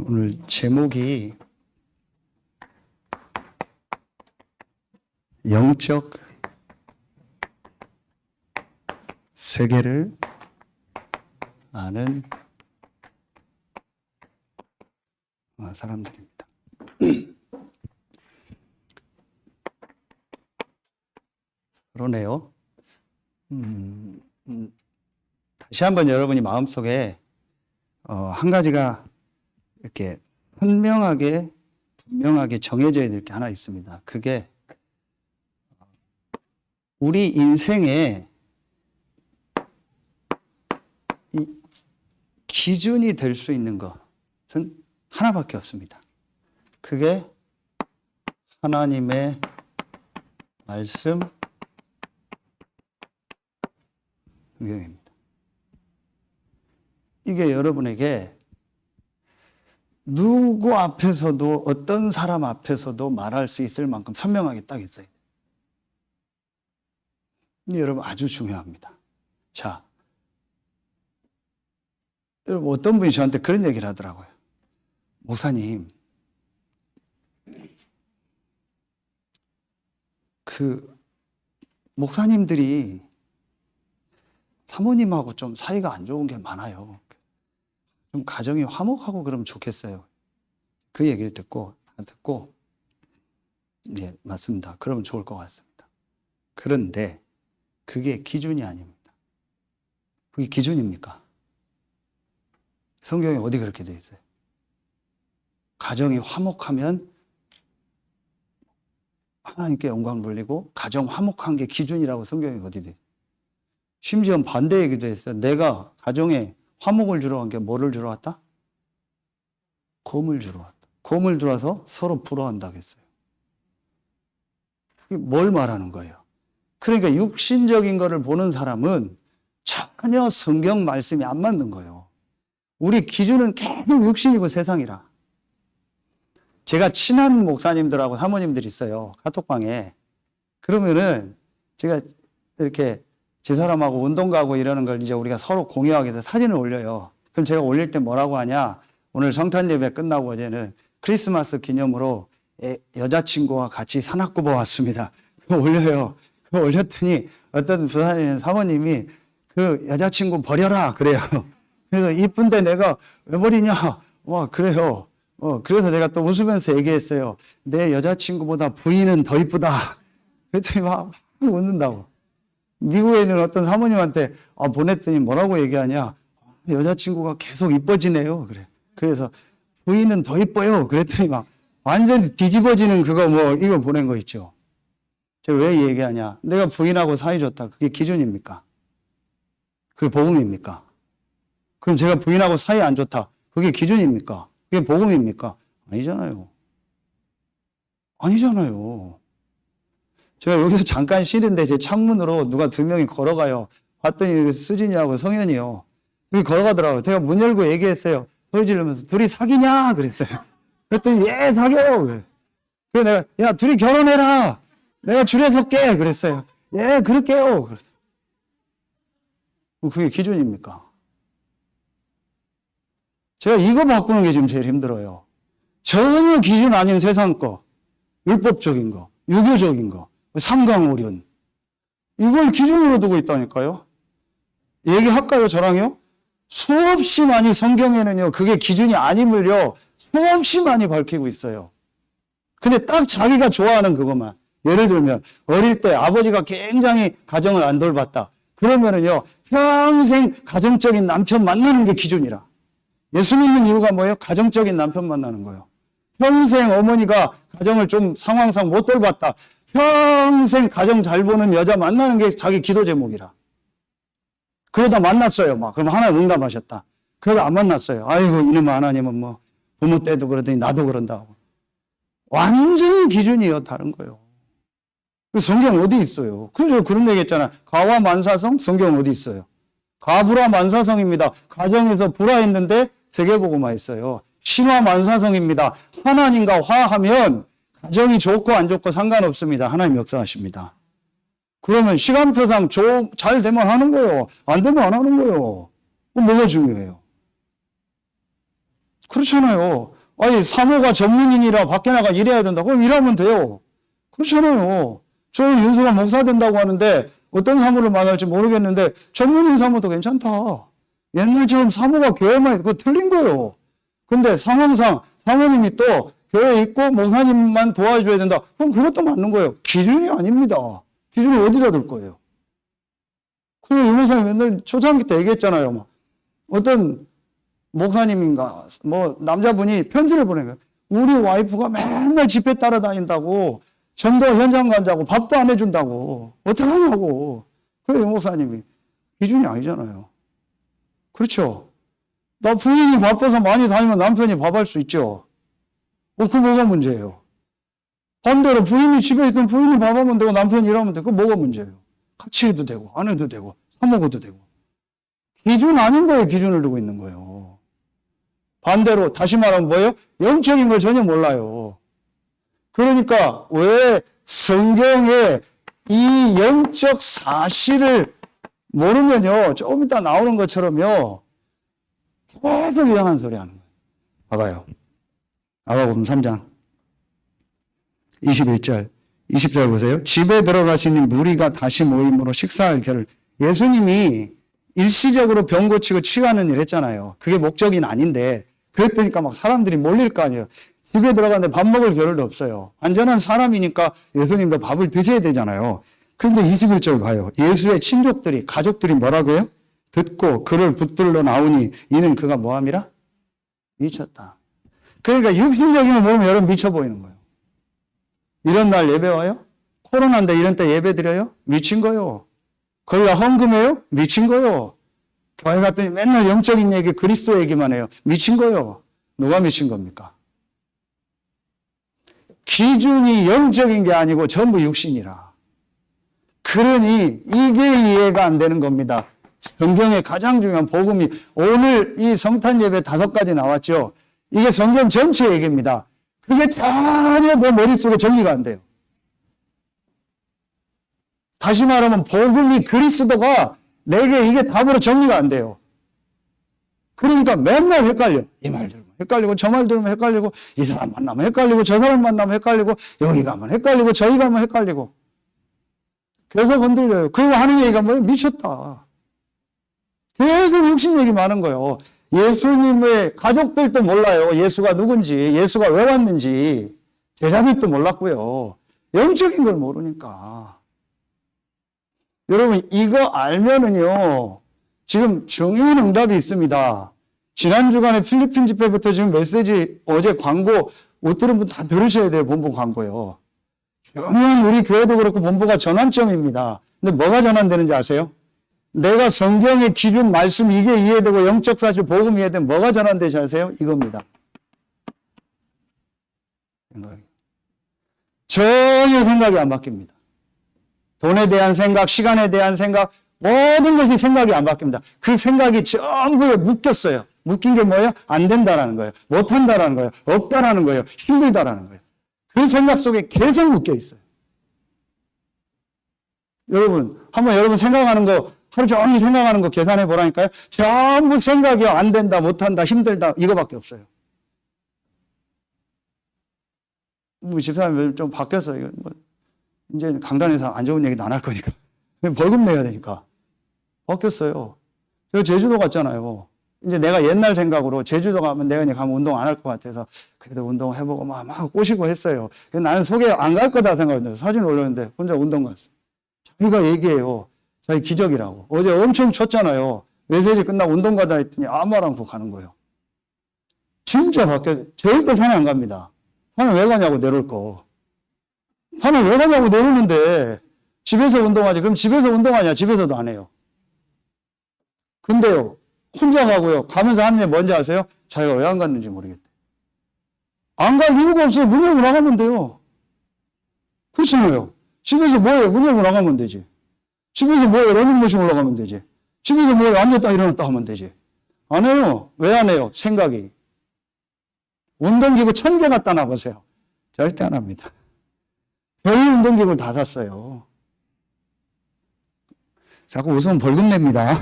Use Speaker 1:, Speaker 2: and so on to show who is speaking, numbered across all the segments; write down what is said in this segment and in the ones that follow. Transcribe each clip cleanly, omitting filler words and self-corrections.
Speaker 1: 오늘 제목이 영적 세계를 아는 사람들입니다. 그러네요. 다시 한번 여러분이 마음속에 한 가지가 이렇게 분명하게 정해져야 될 게 하나 있습니다. 그게 우리 인생의 이 기준이 될 수 있는 것은 하나밖에 없습니다. 그게 하나님의 말씀, 성경입니다. 이게 여러분에게 누구 앞에서도 어떤 사람 앞에서도 말할 수 있을 만큼 선명하게 딱 있어요. 근데 여러분 아주 중요합니다. 자, 여러분 어떤 분이 저한테 그런 얘기를 하더라고요. 목사님, 목사님들이 사모님하고 좀 사이가 안 좋은 게 많아요. 좀 가정이 화목하고 그러면 좋겠어요. 그 얘기를 듣고 네, 맞습니다. 그러면 좋을 것 같습니다. 그런데 그게 기준이 아닙니다. 그게 기준입니까? 성경에 어디 그렇게 돼 있어요? 가정이 화목하면 하나님께 영광 돌리고 가정 화목한 게 기준이라고 성경에 어디 돼 있어요? 심지어 반대 얘기도 했어요. 내가 가정에 화목을 주러 간 게 뭐를 주러 왔다? 검을 주러 왔다. 검을 들어와서 서로 부러워한다고 했어요. 이게 뭘 말하는 거예요? 그러니까 육신적인 거를 보는 사람은 전혀 성경 말씀이 안 맞는 거예요. 우리 기준은 계속 육신이고 세상이라. 제가 친한 목사님들하고 사모님들이 있어요. 카톡방에. 그러면은 제가 이렇게 집사람하고 운동 가고 이러는 걸 이제 우리가 서로 공유하게 돼서 사진을 올려요. 그럼 제가 올릴 때 뭐라고 하냐? 오늘 성탄 예배 끝나고 어제는 크리스마스 기념으로 여자친구와 같이 산악구보 왔습니다. 그거 올려요. 그거 올렸더니 어떤 부산에 사모님이 그 여자친구 버려라 그래요. 그래서 이쁜데 내가 왜 버리냐? 와, 그래요. 그래서 내가 또 웃으면서 얘기했어요. 내 여자친구보다 부인은 더 이쁘다. 그랬더니 막 웃는다고. 미국에 있는 어떤 사모님한테 보냈더니 뭐라고 얘기하냐? 여자친구가 계속 이뻐지네요. 그래. 그래서 부인은 더 이뻐요. 그랬더니 막 완전히 뒤집어지는 그거 이거 보낸 거 있죠. 제가 왜 얘기하냐? 내가 부인하고 사이 좋다. 그게 기준입니까? 그게 복음입니까? 그럼 제가 부인하고 사이 안 좋다. 그게 기준입니까? 그게 복음입니까? 아니잖아요. 아니잖아요. 제가 여기서 잠깐 쉬는데 제 창문으로 누가 2명이 걸어가요. 봤더니 수진이하고 성현이요. 둘이 걸어가더라고요. 제가 문 열고 얘기했어요. 소리 지르면서 둘이 사귀냐? 그랬어요. 그랬더니 예, 사귀어요. 그래. 그래서 내가 야, 둘이 결혼해라. 내가 줄에 설게. 그랬어요. 예, 그럴게요. 그랬어요. 그게 기준입니까? 제가 이거 바꾸는 게 지금 제일 힘들어요. 전혀 기준 아닌 세상 거, 율법적인 거, 유교적인 거, 삼강오륜. 이걸 기준으로 두고 있다니까요. 얘기할까요, 저랑요? 수없이 많이 성경에는요, 그게 기준이 아님을요, 수없이 많이 밝히고 있어요. 근데 딱 자기가 좋아하는 그것만. 예를 들면, 어릴 때 아버지가 굉장히 가정을 안 돌봤다. 그러면은요, 평생 가정적인 남편 만나는 게 기준이라. 예수 믿는 이유가 뭐예요? 가정적인 남편 만나는 거예요. 평생 어머니가 가정을 좀 상황상 못 돌봤다. 평생 가정 잘 보는 여자 만나는 게 자기 기도 제목이라. 그러다 만났어요. 그럼 하나님 응답하셨다. 그러다 안 만났어요. 아이고, 이놈 하나님은 부모 때도 그러더니 나도 그런다고. 완전히 기준이요. 다른 거예요. 성경 어디 있어요? 그런 얘기 했잖아요. 가와 만사성? 성경 어디 있어요? 가불화 만사성입니다. 가정에서 불화했는데 세계복음화 했어요. 신화 만사성입니다. 하나님과 화하면 가정이 좋고 안 좋고 상관없습니다. 하나님 역사하십니다. 그러면 시간표상 잘 되면 하는 거예요. 안 되면 안 하는 거예요. 뭐가 중요해요? 그렇잖아요. 아니, 사모가 전문인이라 밖에 나가 일해야 된다. 그럼 일하면 돼요. 그렇잖아요. 저는 윤수가 목사 된다고 하는데 어떤 사모를 만날지 모르겠는데 전문인 사모도 괜찮다. 옛날처럼 사모가 교회만 그거 틀린 거예요. 근데 상황상 사모님이 또 교회에 있고 목사님만 도와줘야 된다. 그럼 그것도 맞는 거예요. 기준이 아닙니다. 기준을 어디다 둘 거예요? 그리고 이 목사님 맨날 초창기 때 얘기했잖아요. 막. 어떤 목사님인가 뭐 남자분이 편지를 보낸 거예요. 우리 와이프가 맨날 집회 따라다닌다고 전도 현장 간다고 밥도 안 해준다고 어떡하냐고. 그래서 이 목사님이 기준이 아니잖아요. 그렇죠? 나 부인이 바빠서 많이 다니면 남편이 밥할 수 있죠. 그 뭐가 문제예요? 반대로 부인이 집에 있으면 부인이 밥하면 되고 남편이 일하면 되고 뭐가 문제예요? 같이 해도 되고 안 해도 되고 사 먹어도 되고. 기준 아닌 거에 기준을 두고 있는 거예요. 반대로 다시 말하면 뭐예요? 영적인 걸 전혀 몰라요. 그러니까 왜 성경에 이 영적 사실을 모르면요, 조금 이따 나오는 것처럼요, 계속 이상한 소리 하는 거예요. 봐봐요. 마가복음 3장 21절 20절 보세요. 집에 들어가시니 무리가 다시 모임으로 식사할 겨를. 예수님이 일시적으로 병 고치고 치유하는 일 했잖아요. 그게 목적인 아닌데 그랬더니까 막 사람들이 몰릴 거 아니에요. 집에 들어가는데 밥 먹을 겨를도 없어요. 안전한 사람이니까 예수님도 밥을 드셔야 되잖아요. 그런데 21절 봐요. 예수의 친족들이 가족들이 뭐라고요? 듣고 그를 붙들러 나오니 이는 그가 뭐함이라? 미쳤다. 그러니까 육신적인 걸 보면 여러분 미쳐 보이는 거예요. 이런 날 예배 와요? 코로나인데 이런 때 예배 드려요? 미친 거요. 거기다 헌금해요? 미친 거요. 교회 갔더니 맨날 영적인 얘기, 그리스도 얘기만 해요. 미친 거요. 누가 미친 겁니까? 기준이 영적인 게 아니고 전부 육신이라. 그러니 이게 이해가 안 되는 겁니다. 성경의 가장 중요한 복음이 오늘 이 성탄 예배 5가지 나왔죠. 이게 성경 전체 얘기입니다. 그게 전혀 내 머릿속에 정리가 안 돼요. 다시 말하면 복음이 그리스도가 내게 이게 답으로 정리가 안 돼요. 그러니까 맨날 헷갈려. 이 말 들으면 헷갈리고 저 말 들으면 헷갈리고 이 사람 만나면 헷갈리고 저 사람 만나면 헷갈리고 여기 가면 헷갈리고 저기 가면 헷갈리고 계속 흔들려요. 그리고 하는 얘기가 뭐예요? 미쳤다. 계속 육신 얘기 많은 거예요. 예수님의 가족들도 몰라요. 예수가 누군지, 예수가 왜 왔는지, 제자들도 몰랐고요. 영적인 걸 모르니까. 여러분, 이거 알면은요, 지금 중요한 응답이 있습니다. 지난 주간에 필리핀 집회부터 지금 메시지, 어제 광고, 못 들은 분 다 들으셔야 돼요. 본부 광고요. 중요한 우리 교회도 그렇고 본부가 전환점입니다. 근데 뭐가 전환되는지 아세요? 내가 성경의 기준 말씀 이게 이해되고 영적 사실 복음 이해되면 뭐가 전환되지 아세요? 이겁니다. 전혀 생각이 안 바뀝니다. 돈에 대한 생각, 시간에 대한 생각, 모든 것이 생각이 안 바뀝니다. 그 생각이 전부에 묶였어요. 묶인 게 뭐예요? 안 된다라는 거예요. 못 한다라는 거예요. 없다라는 거예요. 힘들다라는 거예요. 그 생각 속에 계속 묶여 있어요. 여러분, 한번 여러분 생각하는 거, 하루 종일 생각하는 거 계산해 보라니까요. 전부 생각이요. 안 된다, 못 한다, 힘들다, 이거밖에 없어요. 뭐 집사님 좀 바뀌었어요. 뭐 이제 강단에서 안 좋은 얘기도 안 할 거니까. 벌금 내야 되니까. 바뀌었어요. 제가 제주도 갔잖아요. 이제 내가 옛날 생각으로 제주도 가면 내가 이제 가면 운동 안 할 것 같아서 그래도 운동 해보고 막 꼬시고 했어요. 나는 속에 안 갈 거다 생각했는데 사진 올렸는데 혼자 운동 갔어요. 자기가 얘기해요. 자기 기적이라고. 어제 엄청 쳤잖아요. 메시지 끝나고 운동 가다 했더니 아무 말 않고 가는 거예요. 진짜 바뀌었어요. 절대 산에 안 갑니다. 산에 왜 가냐고 내려올 거. 산에 왜 가냐고 내려오는데 집에서 운동하지. 그럼 집에서 운동하냐? 집에서도 안 해요. 근데요. 혼자 가고요. 가면서 하는 게 뭔지 아세요? 자기가 왜 안 갔는지 모르겠대. 안 갈 이유가 없어요. 문 열고 나가면 돼요. 그렇잖아요. 집에서 뭐해요? 문 열고 나가면 되지. 집에서 뭐해요? 러닝머신 올라가면 되지. 집에서 뭐해요? 앉았다 일어났다 하면 되지. 안 해요. 왜 안 해요? 생각이. 운동기구 1000개 갖다 놔보세요. 절대 안 합니다. 별 운동기구를 다 샀어요. 자꾸 웃으면 벌금 냅니다.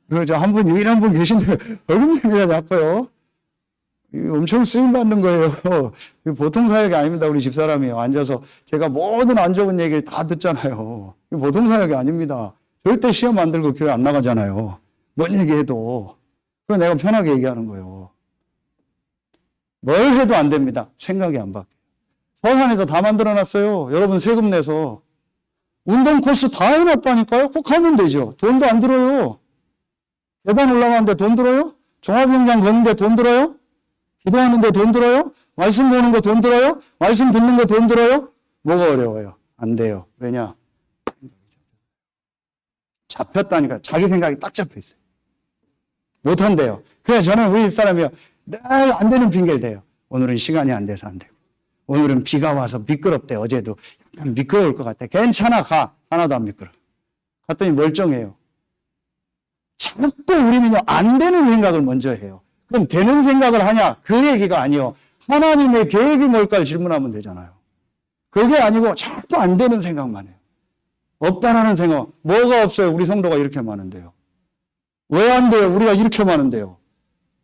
Speaker 1: 그래서 한 분, 유일한 분 계신데 벌금 냅니다, 자꾸요. 엄청 쓰임받는 거예요. 보통 사역이 아닙니다. 우리 집사람이요. 앉아서 제가 모든 안 좋은 얘기를 다 듣잖아요. 보통 사역이 아닙니다. 절대 시험 안 들고 교회 안 나가잖아요. 뭔 얘기해도. 그래서 내가 편하게 얘기하는 거예요. 뭘 해도 안 됩니다. 생각이 안 바뀌어요. 서산에서 다 만들어놨어요. 여러분 세금 내서. 운동 코스 다 해놨다니까요. 꼭 하면 되죠. 돈도 안 들어요. 계단 올라가는데 돈 들어요? 종합영장 걷는데 돈 들어요? 기도하는데 돈 들어요? 말씀 보는 거 돈 들어요? 말씀 듣는 거 돈 들어요? 뭐가 어려워요? 안 돼요. 왜냐? 잡혔다니까. 자기 생각이 딱 잡혀 있어요. 못한대요. 그래서 저는 우리 집사람이요. 늘 안 되는 핑계를 대요. 오늘은 시간이 안 돼서 안 되고. 오늘은 비가 와서 미끄럽대. 어제도 약간 미끄러울 것 같아. 괜찮아, 가. 하나도 안 미끄러. 갔더니 멀쩡해요. 자꾸 우리는요, 안 되는 생각을 먼저 해요. 그럼 되는 생각을 하냐? 그 얘기가 아니요. 하나님의 계획이 뭘까를 질문하면 되잖아요. 그게 아니고 자꾸 안 되는 생각만 해요. 없다라는 생각. 뭐가 없어요? 우리 성도가 이렇게 많은데요. 왜 안 돼요? 우리가 이렇게 많은데요.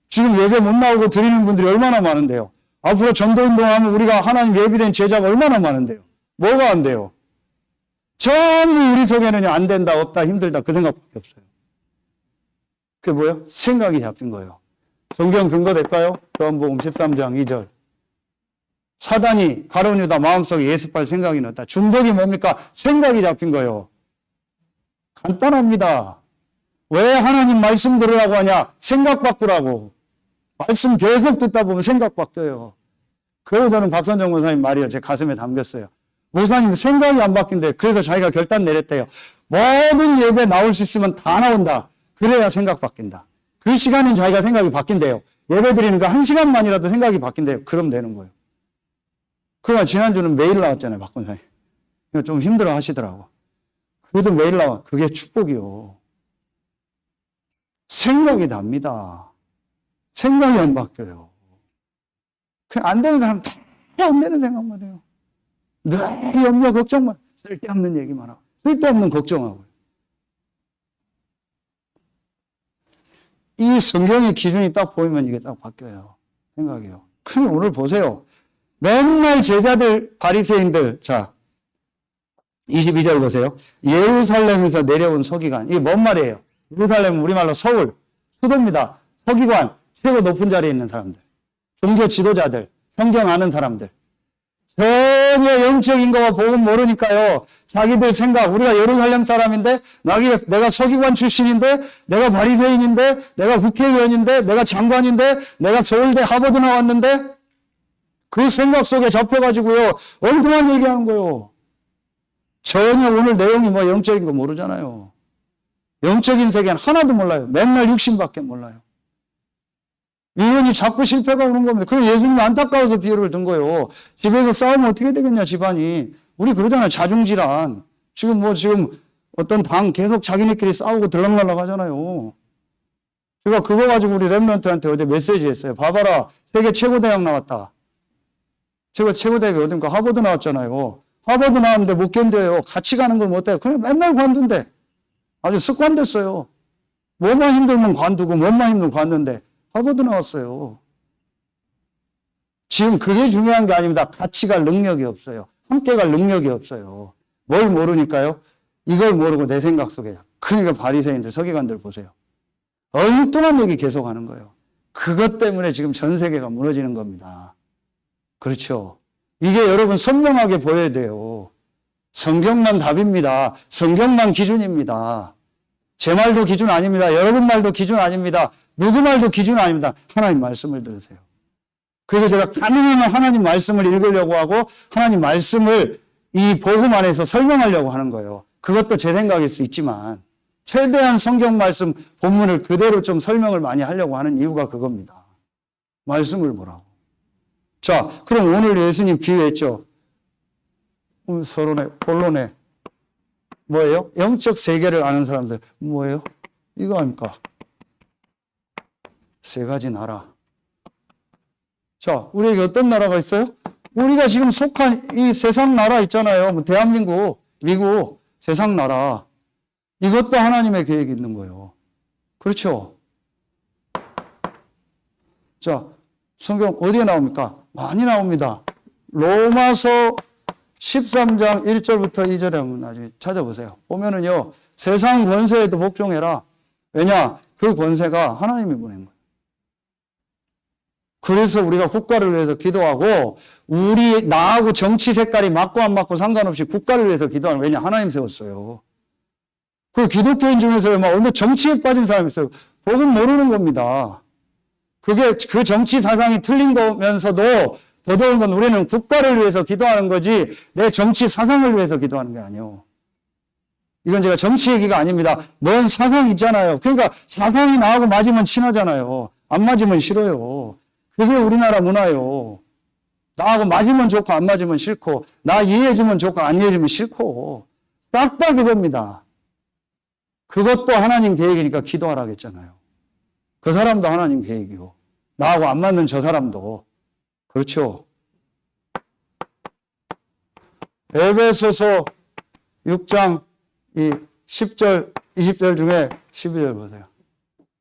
Speaker 1: 지금 예배 못 나오고 드리는 분들이 얼마나 많은데요. 앞으로 전도운동하면 우리가 하나님 예비된 제자가 얼마나 많은데요. 뭐가 안 돼요? 전부 우리 속에는 안 된다, 없다, 힘들다 그 생각밖에 없어요. 그게 뭐예요? 생각이 잡힌 거예요. 성경 근거 될까요? 요한복음 13장 2절. 사단이 가룟 유다 마음속에 예수팔 생각이 났다. 중독이 뭡니까? 생각이 잡힌 거예요. 간단합니다. 왜 하나님 말씀 들으라고 하냐? 생각 바꾸라고. 말씀 계속 듣다 보면 생각 바뀌어요. 그래서 저는 박선정 목사님 말이요. 제 가슴에 담겼어요. 목사님 생각이 안 바뀐대. 그래서 자기가 결단 내렸대요. 모든 예배 나올 수 있으면 다 나온다. 그래야 생각 바뀐다. 그 시간은 자기가 생각이 바뀐대요. 예배 드리는 거 1시간만이라도 생각이 바뀐대요. 그럼 되는 거예요. 그러나 지난주는 매일 나왔잖아요. 박 권사님. 좀 힘들어 하시더라고. 그래도 매일 나와. 그게 축복이요. 생각이 납니다. 생각이 안 바뀌어요. 그냥 안 되는 사람 다 안 되는 생각만 해요. 늘 염려, 걱정만. 쓸데없는 얘기만 하고. 쓸데없는 걱정하고. 이 성경의 기준이 딱 보이면 이게 딱 바뀌어요. 생각이요. 그럼 오늘 보세요. 맨날 제자들, 바리새인들, 자, 22절 보세요. 예루살렘에서 내려온 서기관. 이게 뭔 말이에요? 예루살렘은 우리말로 서울, 수도입니다. 서기관, 최고 높은 자리에 있는 사람들. 종교 지도자들, 성경 아는 사람들. 전혀 영적인 거와 복음 모르니까요. 자기들 생각, 우리가 예루살렘 사람인데, 내가 서기관 출신인데, 내가 바리새인인데, 내가 국회의원인데, 내가 장관인데, 내가 서울대 하버드 나왔는데, 그 생각 속에 잡혀가지고요. 엉뚱한 얘기하는 거예요. 전혀 오늘 내용이 뭐 영적인 거 모르잖아요. 영적인 세계는 하나도 몰라요. 맨날 육신밖에 몰라요. 이론이 자꾸 실패가 오는 겁니다. 그럼 예수님이 안타까워서 비유를 든 거예요. 집에서 싸우면 어떻게 되겠냐, 집안이. 우리 그러잖아요. 자중질환. 지금 어떤 당 계속 자기네끼리 싸우고 들락날락 하잖아요. 제가 그거 가지고 우리 랩런트한테 어제 메시지 했어요. 봐봐라. 세계 최고 대학 나왔다. 제가 최고 대학이 어딘가 하버드 나왔잖아요. 하버드 나왔는데 못 견뎌요. 같이 가는 걸 못해요. 그냥 맨날 관둔대. 아주 습관됐어요. 뭐만 힘들면 관두고 뭐만 힘들면 관둔대. 하버드 나왔어요. 지금 그게 중요한 게 아닙니다. 같이 갈 능력이 없어요. 함께 갈 능력이 없어요. 뭘 모르니까요? 이걸 모르고 내 생각 속에. 그러니까 바리새인들, 서기관들 보세요. 엉뚱한 얘기 계속 하는 거예요. 그것 때문에 지금 전 세계가 무너지는 겁니다. 그렇죠. 이게 여러분 선명하게 보여야 돼요. 성경만 답입니다. 성경만 기준입니다. 제 말도 기준 아닙니다. 여러분 말도 기준 아닙니다. 누구 말도 기준 아닙니다. 하나님 말씀을 들으세요. 그래서 제가 가능하면 하나님 말씀을 읽으려고 하고 하나님 말씀을 이 복음 안에서 설명하려고 하는 거예요. 그것도 제 생각일 수 있지만 최대한 성경 말씀 본문을 그대로 좀 설명을 많이 하려고 하는 이유가 그겁니다. 말씀을 보라고. 자, 그럼 오늘 예수님 비유했죠. 서론에, 본론에 뭐예요? 영적 세계를 아는 사람들 뭐예요? 이거 아닙니까? 세 가지 나라. 자, 우리에게 어떤 나라가 있어요? 우리가 지금 속한 이 세상 나라 있잖아요. 뭐 대한민국, 미국, 세상 나라. 이것도 하나님의 계획이 있는 거예요. 그렇죠? 자, 성경 어디에 나옵니까? 많이 나옵니다. 로마서 13장 1절부터 2절에 한번 나중에 찾아보세요. 보면은요, 세상 권세에도 복종해라. 왜냐? 그 권세가 하나님이 보낸 거예요. 그래서 우리가 국가를 위해서 기도하고, 나하고 정치 색깔이 맞고 안 맞고 상관없이 국가를 위해서 기도하는, 왜냐? 하나님 세웠어요. 그 기독교인 중에서 막 어느 정치에 빠진 사람이 있어요. 복음 모르는 겁니다. 그게 그 정치 사상이 틀린 거면서도 더더운 건 우리는 국가를 위해서 기도하는 거지 내 정치 사상을 위해서 기도하는 게 아니에요. 이건 제가 정치 얘기가 아닙니다. 뭔 사상 있잖아요. 그러니까 사상이 나하고 맞으면 친하잖아요. 안 맞으면 싫어요. 그게 우리나라 문화예요. 나하고 맞으면 좋고 안 맞으면 싫고, 나 이해해주면 좋고 안 이해해주면 싫고, 싹 다 그겁니다. 그것도 하나님 계획이니까 기도하라고 했잖아요. 그 사람도 하나님 계획이고, 나하고 안 맞는 저 사람도. 그렇죠. 에베소서 6장 10절, 20절 중에 12절 보세요.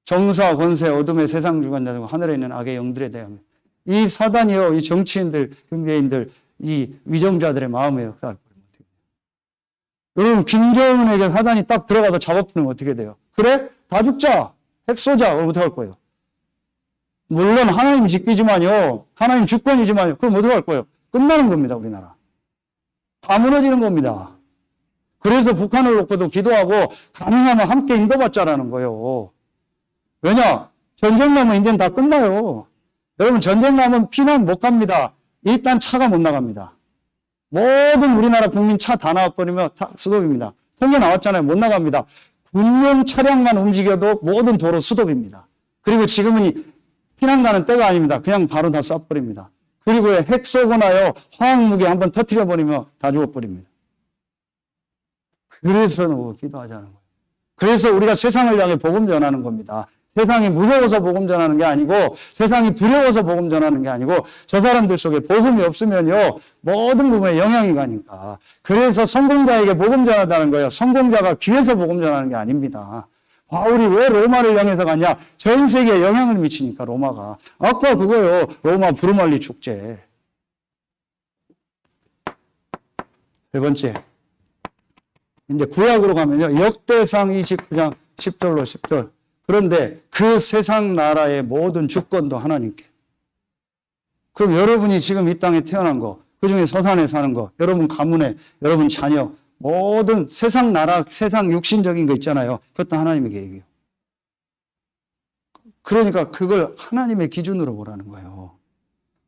Speaker 1: 정사, 권세, 어둠의 세상 주관자들과 하늘에 있는 악의 영들에 대하여 이 사단이요, 이 정치인들, 경제인들, 이 위정자들의 마음에 역사할 거예요. 여러분, 김정은에게 사단이 딱 들어가서 잡아버리면 어떻게 돼요? 그래? 다 죽자. 핵 쏘자. 그럼 어떡할 거예요? 물론 하나님 지키지만요. 하나님 주권이지만요. 그럼 어떡할 거예요? 끝나는 겁니다, 우리나라. 다 무너지는 겁니다. 그래서 북한을 놓고도 기도하고 가능하면 함께 인도받자라는 거예요. 왜냐? 전쟁 나면 이제는 다 끝나요. 여러분, 전쟁 나면 피난 못 갑니다. 일단 차가 못 나갑니다. 모든 우리나라 국민 차 다 나와버리면 다 수도입니다. 통계 나왔잖아요. 못 나갑니다. 군용 차량만 움직여도 모든 도로 수도입니다. 그리고 지금은 피난 가는 때가 아닙니다. 그냥 바로 다 쏴버립니다. 그리고 핵 쏘거나요, 화학무기 한번 터뜨려버리면 다 죽어버립니다. 그래서 기도하자는 거예요. 그래서 우리가 세상을 향해 복음 전하는 겁니다. 세상이 무서워서 복음 전하는 게 아니고, 세상이 두려워서 복음 전하는 게 아니고, 저 사람들 속에 복음이 없으면요, 모든 부분에 영향이 가니까. 그래서 성공자에게 복음 전하다는 거예요. 성공자가 귀해서 복음 전하는 게 아닙니다. 바울이 왜 로마를 향해서 가냐? 전 세계에 영향을 미치니까, 로마가. 아까 그거요, 로마 부르말리 축제. 세 번째. 이제 구약으로 가면요, 역대상 29장 10절로 10절. 그런데 그 세상 나라의 모든 주권도 하나님께. 그럼 여러분이 지금 이 땅에 태어난 거, 그 중에 서산에 사는 거, 여러분 가문에, 여러분 자녀, 모든 세상 나라, 세상 육신적인 거 있잖아요. 그것도 하나님의 계획이에요. 그러니까 그걸 하나님의 기준으로 보라는 거예요.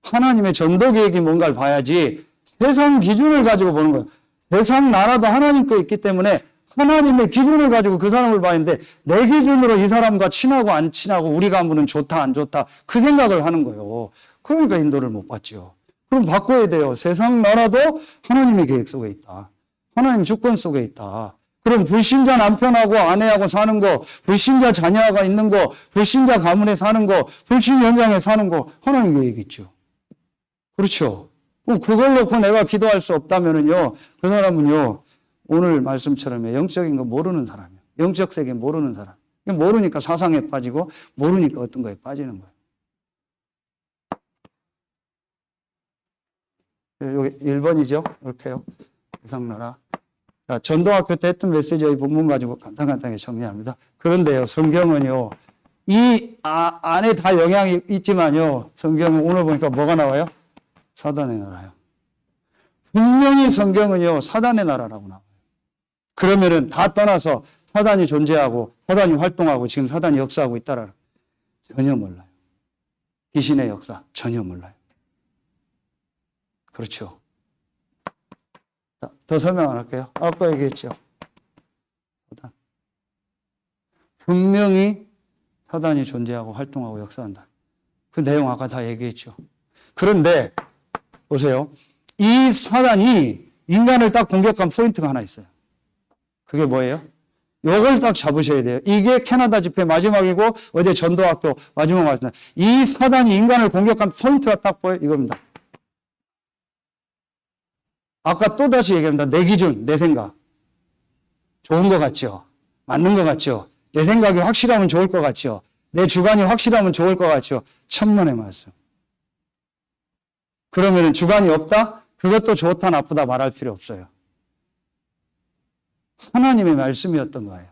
Speaker 1: 하나님의 전도 계획이 뭔가를 봐야지 세상 기준을 가지고 보는 거예요. 세상 나라도 하나님 거 있기 때문에 하나님의 기준을 가지고 그 사람을 봐야 하는데, 내 기준으로 이 사람과 친하고 안 친하고 우리 가문은 좋다 안 좋다 그 생각을 하는 거예요. 그러니까 인도를 못 받죠. 그럼 바꿔야 돼요. 세상 나라도 하나님의 계획 속에 있다. 하나님 주권 속에 있다. 그럼 불신자 남편하고 아내하고 사는 거, 불신자 자녀가 있는 거, 불신자 가문에 사는 거, 불신 현장에 사는 거 하나님 계획 있죠. 그렇죠. 그걸 놓고 내가 기도할 수 없다면은요, 그 사람은요, 오늘 말씀처럼 영적인 거 모르는 사람이에요. 영적 세계 모르는 사람. 모르니까 사상에 빠지고, 모르니까 어떤 거에 빠지는 거예요. 여기 1번이죠. 이렇게요. 세상나라. 자, 전도학교 때 했던 메시지의 본문 가지고 간단하게 정리합니다. 그런데요, 성경은요, 이 안에 다 영향이 있지만요, 성경은 오늘 보니까 뭐가 나와요? 사단의 나라요. 분명히 성경은요, 사단의 나라라고 나와요. 그러면은 다 떠나서 사단이 존재하고 사단이 활동하고 지금 사단이 역사하고 있다라 전혀 몰라요. 귀신의 역사 전혀 몰라요. 그렇죠. 더 설명 안 할게요. 아까 얘기했죠. 사단. 분명히 사단이 존재하고 활동하고 역사한다. 그 내용 아까 다 얘기했죠. 그런데 보세요. 이 사단이 인간을 딱 공격한 포인트가 하나 있어요. 그게 뭐예요? 요걸 딱 잡으셔야 돼요. 이게 캐나다 집회 마지막이고 어제 전도학교 마지막 말씀입니다. 이 사단이 인간을 공격한 포인트가 딱 보여요. 이겁니다. 아까 또다시 얘기합니다. 내 기준, 내 생각. 좋은 것 같죠? 맞는 것 같죠? 내 생각이 확실하면 좋을 것 같죠? 내 주관이 확실하면 좋을 것 같죠? 천만의 말씀. 그러면 주관이 없다? 그것도 좋다 나쁘다 말할 필요 없어요. 하나님의 말씀이었던 거예요.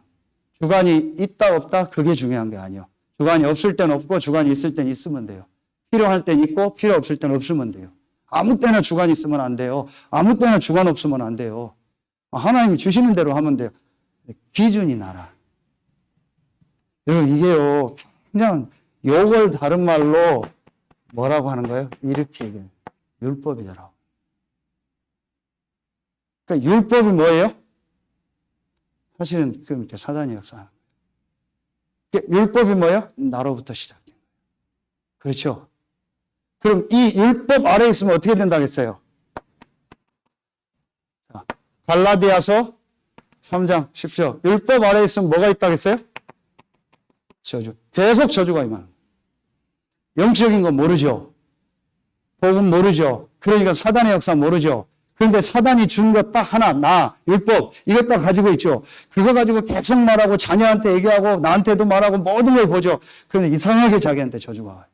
Speaker 1: 주관이 있다 없다 그게 중요한 게 아니에요. 주관이 없을 땐 없고 주관이 있을 땐 있으면 돼요. 필요할 땐 있고 필요 없을 땐 없으면 돼요. 아무 때나 주관 있으면 안 돼요. 아무 때나 주관 없으면 안 돼요. 하나님이 주시는 대로 하면 돼요. 기준이 나라. 여러분 이게요. 그냥 욕을 다른 말로 뭐라고 하는 거예요? 이렇게 얘기해요. 율법이더라고. 그러니까 율법이 뭐예요? 사실은 그 밑에 사단의 역사하는 거예요. 율법이 뭐예요? 나로부터 시작된 거예요. 그렇죠? 그럼 이 율법 아래에 있으면 어떻게 된다고 했어요? 자, 갈라디아서 3장 10절. 율법 아래에 있으면 뭐가 있다고 했어요? 저주. 계속 저주가 임하는 거예요. 영적인 건 모르죠. 복음 모르죠. 그러니까 사단의 역사 모르죠. 그런데 사단이 준 것 딱 하나, 나, 율법, 이것 딱 가지고 있죠. 그거 가지고 계속 말하고 자녀한테 얘기하고 나한테도 말하고 모든 걸 보죠. 그런데 이상하게 자기한테 저주가 와요.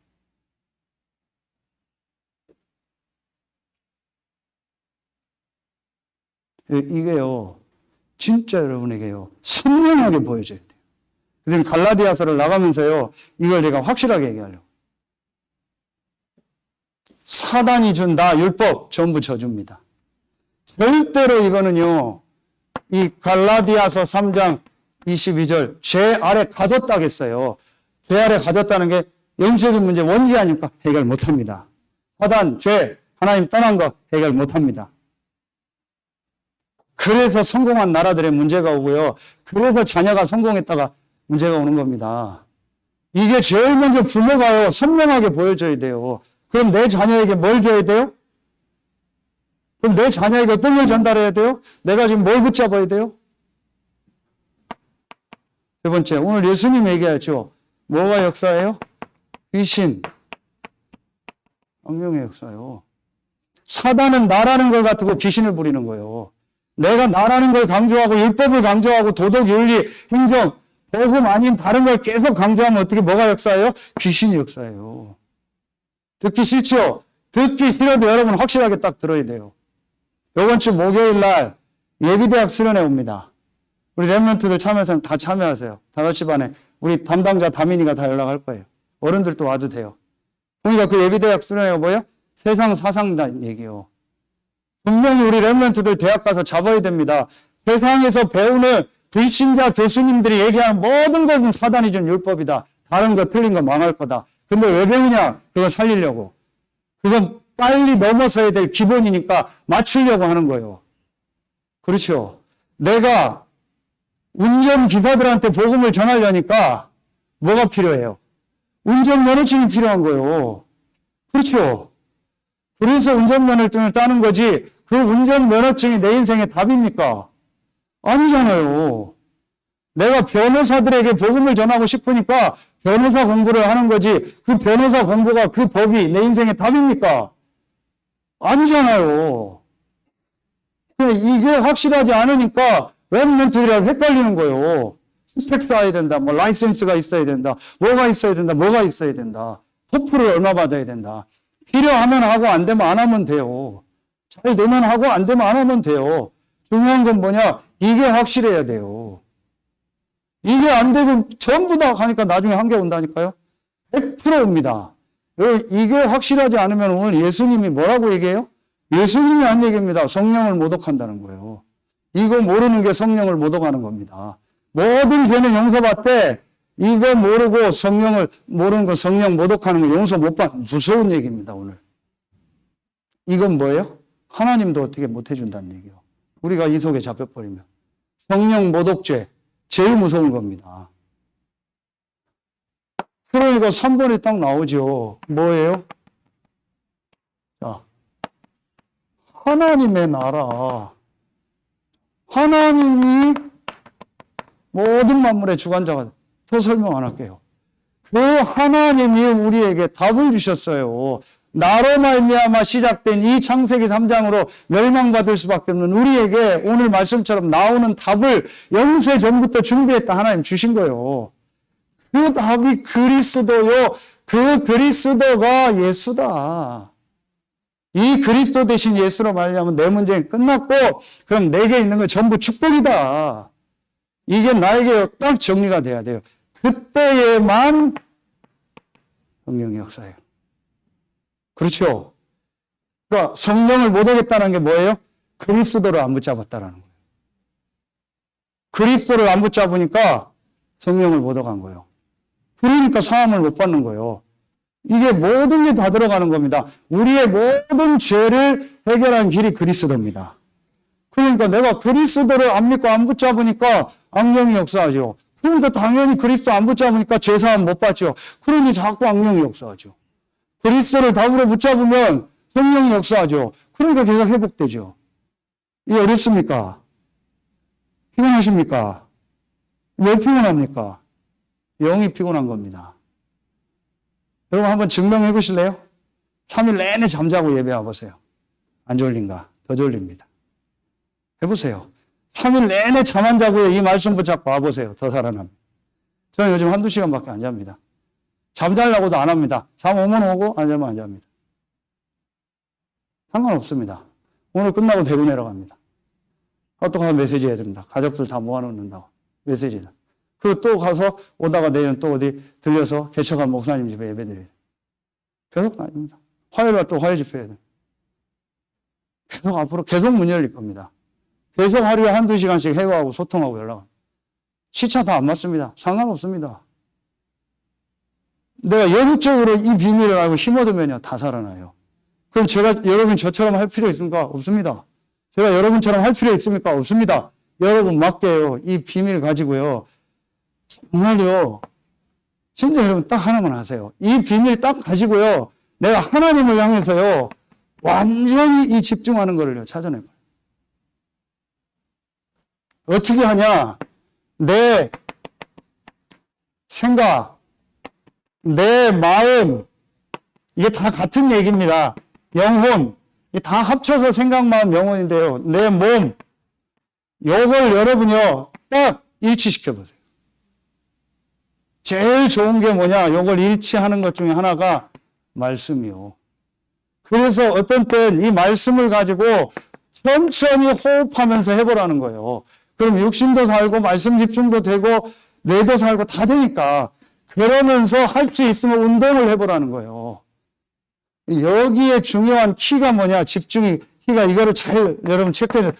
Speaker 1: 이게요, 진짜 여러분에게요, 선명하게 보여져야 돼요. 그래서 갈라디아서를 나가면서요, 이걸 내가 확실하게 얘기하려고. 사단이 준 나, 율법, 전부 저주입니다. 절대로 이거는요, 이 갈라디아서 3장 22절, 죄 아래 가뒀다고 했어요. 죄 아래 가뒀다는 게 영적인 문제, 원죄 아닙니까? 해결 못 합니다. 사단, 죄, 하나님 떠난 거 해결 못 합니다. 그래서 성공한 나라들의 문제가 오고요. 그래서 자녀가 성공했다가 문제가 오는 겁니다. 이게 제일 먼저 부모가요, 선명하게 보여줘야 돼요. 그럼 내 자녀에게 뭘 줘야 돼요? 그럼 내 자녀에게 어떤 걸 전달해야 돼요? 내가 지금 뭘 붙잡아야 돼요? 세 번째, 오늘 예수님 얘기하죠. 뭐가 역사예요? 귀신, 악령의 역사예요. 사단은 나라는 걸 가지고 귀신을 부리는 거예요. 내가 나라는 걸 강조하고 율법을 강조하고 도덕, 윤리, 행정, 복음 아닌 다른 걸 계속 강조하면 어떻게 뭐가 역사예요? 귀신이 역사예요. 듣기 싫죠? 듣기 싫어도 여러분 확실하게 딱 들어야 돼요. 이번 주 목요일 날 예비대학 수련회 옵니다. 우리 랩런트들 참여해서 다 참여하세요. 5시 반에 우리 담당자 다민이가 다 연락할 거예요. 어른들도 와도 돼요. 그러니까 그 예비대학 수련회가 뭐예요? 세상 사상단 얘기요. 분명히 우리 랩런트들 대학 가서 잡아야 됩니다. 세상에서 배우는 불신자 교수님들이 얘기하는 모든 것은 사단이 준 율법이다. 다른 거 틀린 거 망할 거다. 근데 왜 배우냐? 그거 살리려고. 그건 빨리 넘어서야 될 기본이니까 맞추려고 하는 거예요. 그렇죠. 내가 운전기사들한테 복음을 전하려니까 뭐가 필요해요? 운전면허증이 필요한 거예요. 그렇죠. 그래서 운전면허증을 따는 거지 그 운전면허증이 내 인생의 답입니까? 아니잖아요. 내가 변호사들에게 복음을 전하고 싶으니까 변호사 공부를 하는 거지 그 변호사 공부가 그 법이 내 인생의 답입니까? 아니잖아요. 이게 확실하지 않으니까 랩런트들이랑 헷갈리는 거예요. 스펙 쌓아야 된다, 뭐 라이센스가 있어야 된다, 뭐가 있어야 된다, 뭐가 있어야 된다. 토플을 얼마 받아야 된다. 필요하면 하고 안 되면 안 하면 돼요. 잘 되면 하고 안 되면 안 하면 돼요. 중요한 건 뭐냐? 이게 확실해야 돼요. 이게 안 되면 전부 다 가니까 나중에 한계 온다니까요. 100%입니다. 이게 확실하지 않으면 오늘 예수님이 뭐라고 얘기해요? 예수님이 한 얘기입니다. 성령을 모독한다는 거예요. 이거 모르는 게 성령을 모독하는 겁니다. 모든 죄는 용서받되 이거 모르고 성령을 모르는 거 성령 모독하는 거 용서 못 받. 무서운 얘기입니다. 오늘. 이건 뭐예요? 하나님도 어떻게 못 해준다는 얘기예요. 우리가 이 속에 잡혀버리면. 성령 모독죄. 제일 무서운 겁니다. 그러니까 3번에 딱 나오죠. 뭐예요? 자, 하나님의 나라. 하나님이 모든 만물의 주관자가 더 설명 안 할게요. 그 하나님이 우리에게 답을 주셨어요. 나로 말미암아 시작된 이 창세기 3장으로 멸망받을 수밖에 없는 우리에게 오늘 말씀처럼 나오는 답을 영세 전부터 준비했다 하나님 주신 거예요. 그 답이 그리스도요. 그 그리스도가 예수다. 이 그리스도 대신 예수로 말하면 내 문제는 끝났고 그럼 내게 있는 건 전부 축복이다. 이게 나에게 딱 정리가 돼야 돼요. 그때에만 성령의 역사예요. 그렇죠? 그러니까 성령을 못 오겠다는 게 뭐예요? 그리스도를 안 붙잡았다라는 거예요. 그리스도를 안 붙잡으니까 성령을 못 오간 거예요. 그러니까 사함을 못 받는 거예요. 이게 모든 게 다 들어가는 겁니다. 우리의 모든 죄를 해결한 길이 그리스도입니다. 그러니까 내가 그리스도를 안 믿고 안 붙잡으니까 악령이 역사하죠. 그러니까 당연히 그리스도 안 붙잡으니까 죄사함 못 받죠. 그러니 자꾸 악령이 역사하죠. 그리스도를 답으로 붙잡으면 성령이 역사하죠. 그러니까 계속 회복되죠. 이게 어렵습니까? 피곤하십니까? 왜 피곤합니까? 영이 피곤한 겁니다. 여러분 한번 증명해 보실래요? 3일 내내 잠자고 예배해 보세요. 안 졸린가? 더 졸립니다. 해보세요. 3일 내내 잠 안 자고 이 말씀 붙잡고 와보세요. 더 살아납니다. 저는 요즘 한두 시간밖에 안 잡니다. 잠자려고도 안 합니다. 잠 오면 오고 안 자면 안 잡니다. 상관없습니다. 오늘 끝나고 대구 내려갑니다. 어떡하면 메시지 해야 됩니다. 가족들 다 모아놓는다고. 메시지다. 그리고 또 가서 오다가 내일은 또 어디 들려서 개척한 목사님 집에 예배드려요. 계속 다닙니다. 화요일날 또 화요 집회 해야 돼요. 계속 앞으로 계속 문 열릴 겁니다. 계속 하루에 한두 시간씩 회화하고 소통하고 연락합니다. 시차 다 안 맞습니다. 상관없습니다. 내가 영적으로 이 비밀을 알고 힘얻으면요, 다 살아나요. 그럼 제가 여러분 저처럼 할 필요 있습니까? 없습니다. 제가 여러분처럼 할 필요 있습니까? 없습니다. 여러분 맡겨요. 이 비밀 가지고요. 정말요. 진짜 여러분 딱 하나만 하세요. 이 비밀 딱 가지고요. 내가 하나님을 향해서요. 완전히 이 집중하는 거를 찾아내봐요. 어떻게 하냐? 내 생각, 내 마음, 이게 다 같은 얘기입니다. 영혼, 이게 다 합쳐서 생각, 마음, 영혼인데요. 내 몸, 요걸 여러분요, 딱 일치시켜 보세요. 제일 좋은 게 뭐냐? 요걸 일치하는 것 중에 하나가 말씀이요. 그래서 어떤 때는 이 말씀을 가지고 천천히 호흡하면서 해보라는 거예요. 그럼 육신도 살고 말씀 집중도 되고 뇌도 살고 다 되니까 그러면서 할 수 있으면 운동을 해보라는 거예요. 여기에 중요한 키가 뭐냐? 집중이 키가 이거를 잘 여러분 체크해.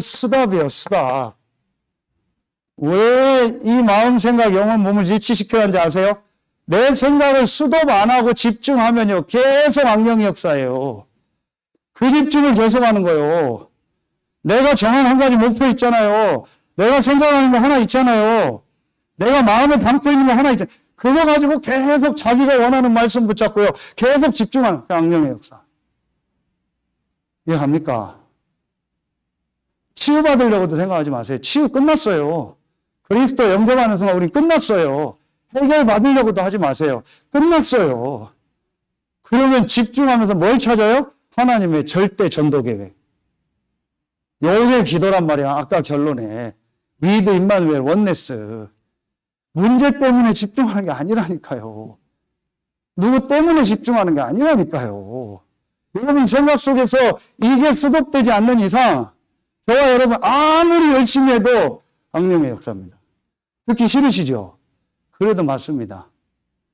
Speaker 1: 수답이에요. 수답. 왜 이 마음, 생각, 영혼, 몸을 일치시켜야 하는지 아세요? 내 생각을 수답 안 하고 집중하면요. 계속 악령의 역사예요. 그 집중을 계속하는 거예요. 내가 정한 한 가지 목표 있잖아요. 내가 생각하는 거 하나 있잖아요. 내가 마음에 담고 있는 거 하나 있잖아요. 그거 가지고 계속 자기가 원하는 말씀 붙잡고요. 계속 집중하는 그 악령의 역사. 이해합니까? 치유받으려고도 생각하지 마세요. 치유 끝났어요. 그리스도 영접하는 순간 우리 끝났어요. 해결받으려고도 하지 마세요. 끝났어요. 그러면 집중하면서 뭘 찾아요? 하나님의 절대 전도 계획. 요게 기도란 말이야. 아까 결론에. 위드 임마누엘 원네스. 문제 때문에 집중하는 게 아니라니까요. 누구 때문에 집중하는 게 아니라니까요. 여러분 생각 속에서 이게 수독되지 않는 이상 저와 여러분 아무리 열심히 해도 악령의 역사입니다. 듣기 싫으시죠? 그래도 맞습니다.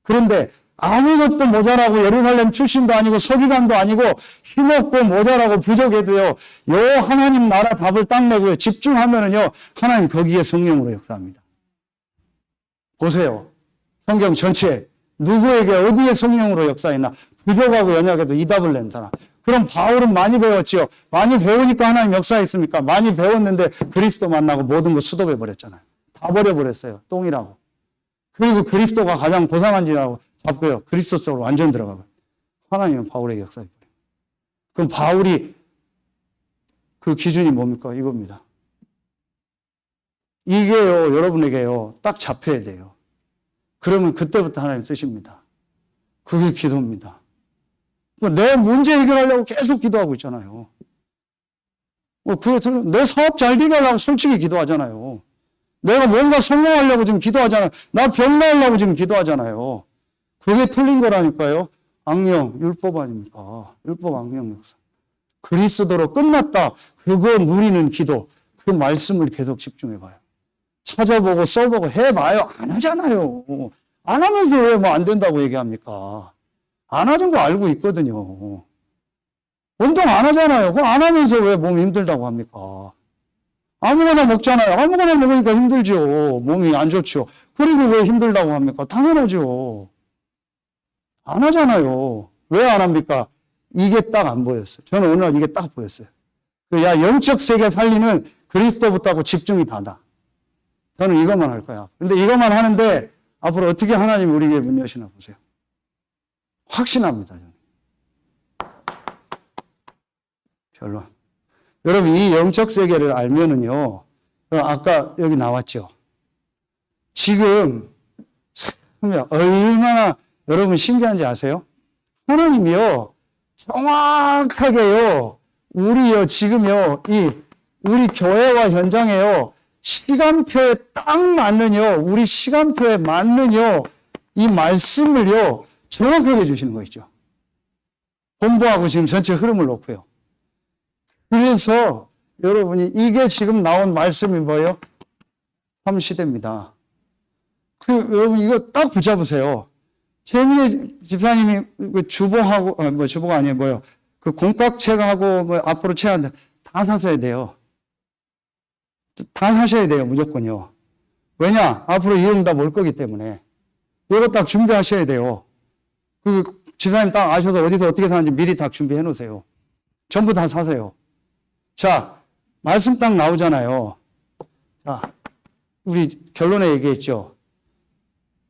Speaker 1: 그런데 아무것도 모자라고 예루살렘 출신도 아니고 서기관도 아니고 힘없고 모자라고 부족해도요. 요 하나님 나라 답을 딱 내고요. 집중하면은요. 하나님 거기에 성령으로 역사합니다. 보세요. 성경 전체에 누구에게 어디에 성령으로 역사했나. 부족하고 연약해도 이 답을 낸 사람. 그럼 바울은 많이 배웠지요. 많이 배우니까 하나님 역사했습니까? 많이 배웠는데 그리스도 만나고 모든 거 수도해버렸잖아요. 다 버려버렸어요. 똥이라고. 그리고 그리스도가 가장 고상한지라고 잡고요. 그리스도 속으로 완전히 들어가고요. 하나님은 바울에게 역사했고요. 그럼 바울이 그 기준이 뭡니까? 이겁니다. 이게요, 여러분에게요, 딱 잡혀야 돼요. 그러면 그때부터 하나님 쓰십니다. 그게 기도입니다. 내 문제 해결하려고 계속 기도하고 있잖아요. 내 사업 잘 되게 하려고 솔직히 기도하잖아요. 내가 뭔가 성공하려고 지금 기도하잖아요. 나 병 나으려고 지금 기도하잖아요. 그게 틀린 거라니까요. 악령, 율법 아닙니까? 율법 악령 역사. 그리스도로 끝났다. 그거 누리는 기도. 그 말씀을 계속 집중해봐요. 찾아보고 써보고 해봐요. 안 하잖아요. 안 하면서 왜 뭐 안 된다고 얘기합니까? 안 하는 거 알고 있거든요. 운동 안 하잖아요. 그거 안 하면서 왜 몸 힘들다고 합니까? 아무거나 먹잖아요. 아무거나 먹으니까 힘들죠. 몸이 안 좋죠. 그리고 왜 힘들다고 합니까? 당연하죠. 안 하잖아요. 왜 안 합니까? 이게 딱 안 보였어요. 저는 오늘 이게 딱 보였어요. 야, 영적 세계 살리는 그리스도부터 하고 집중이 다다. 저는 이것만 할 거야. 근데 이것만 하는데 앞으로 어떻게 하나님 우리에게 문 여시나 보세요. 확신합니다. 저는. 결론. 여러분, 이 영적 세계를 알면은요, 아까 여기 나왔죠. 지금 얼마나 여러분 신기한지 아세요? 하나님이요, 정확하게요, 우리요, 지금요, 우리 교회와 현장에요, 시간표에 딱 맞는요, 우리 시간표에 맞는요, 이 말씀을요, 정확하게 주시는 거 있죠. 본부하고 지금 전체 흐름을 놓고요. 그래서 여러분이 이게 지금 나온 말씀이 뭐예요? 3시대입니다. 여러분 이거 딱 붙잡으세요. 최민희 집사님이 그 주보하고, 주보가 아니에요, 뭐요? 그 공각책하고 뭐 앞으로 채한다. 다 사셔야 돼요. 다 사셔야 돼요, 무조건요. 왜냐? 앞으로 이 응답 올 거기 때문에. 이거 딱 준비하셔야 돼요. 그 집사님 딱 아셔서 어디서 어떻게 사는지 미리 딱 준비해 놓으세요. 전부 다 사세요. 자, 말씀 딱 나오잖아요. 자, 우리 결론에 얘기했죠.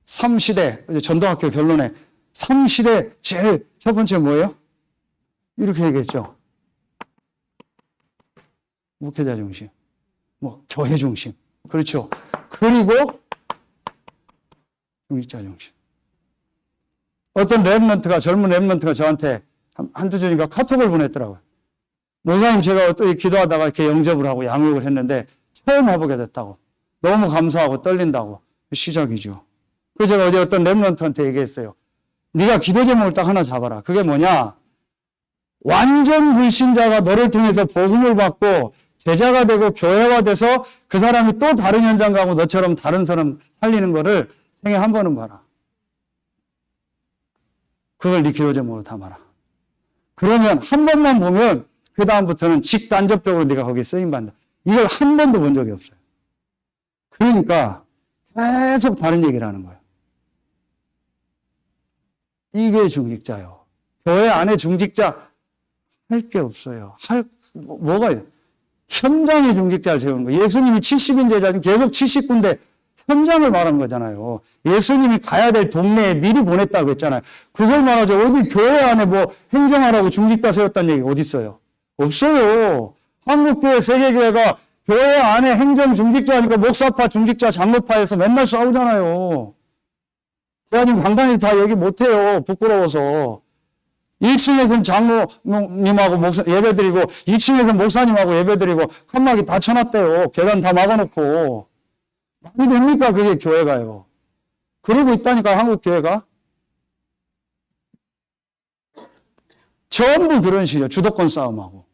Speaker 1: 3시대, 전도학교 결론에 3시대 제일 첫 번째 뭐예요? 이렇게 얘기했죠. 목회자 중심, 교회 중심. 그렇죠. 그리고 중직자 중심. 어떤 젊은 랩런트가 저한테 한두 주니까 카톡을 보냈더라고요. 목사님, 제가 어떻게 기도하다가 이렇게 영접을 하고 양육을 했는데 처음 와보게 됐다고. 너무 감사하고 떨린다고. 시작이죠. 그래서 제가 어제 어떤 랩런트한테 얘기했어요. 네가 기도 제목을 딱 하나 잡아라. 그게 뭐냐? 완전 불신자가 너를 통해서 복음을 받고 제자가 되고 교회화 돼서 그 사람이 또 다른 현장 가고 너처럼 다른 사람 살리는 거를 생애 한 번은 봐라. 그걸 네 기도 제목으로 담아라. 그러면 한 번만 보면 그 다음부터는 직간접적으로 네가 거기에 쓰임받는다. 이걸 한 번도 본 적이 없어요. 그러니까 계속 다른 얘기를 하는 거예요. 이게 중직자요. 교회 안에 중직자 할 게 없어요. 뭐가 현장의 중직자를 세우는 거예요. 예수님이 70인 제자는 계속 70군데 현장을 말한 거잖아요. 예수님이 가야 될 동네에 미리 보냈다고 했잖아요. 그걸 말하죠. 어디 교회 안에 행정하라고 중직자 세웠다는 얘기가 어디 있어요? 없어요. 한국교회, 세계교회가 교회 안에 행정 중직자 하니까 목사파, 중직자, 장로파에서 맨날 싸우잖아요. 제가 간단히 다 얘기 못해요. 부끄러워서. 1층에서는 장로님하고 예배드리고 2층에서는 목사님하고 예배드리고 칸막이 다 쳐놨대요. 계단 다 막아놓고. 말이 됩니까? 그게 교회가요. 그러고 있다니까 한국교회가. 전부 그런 식이에요. 주도권 싸움하고.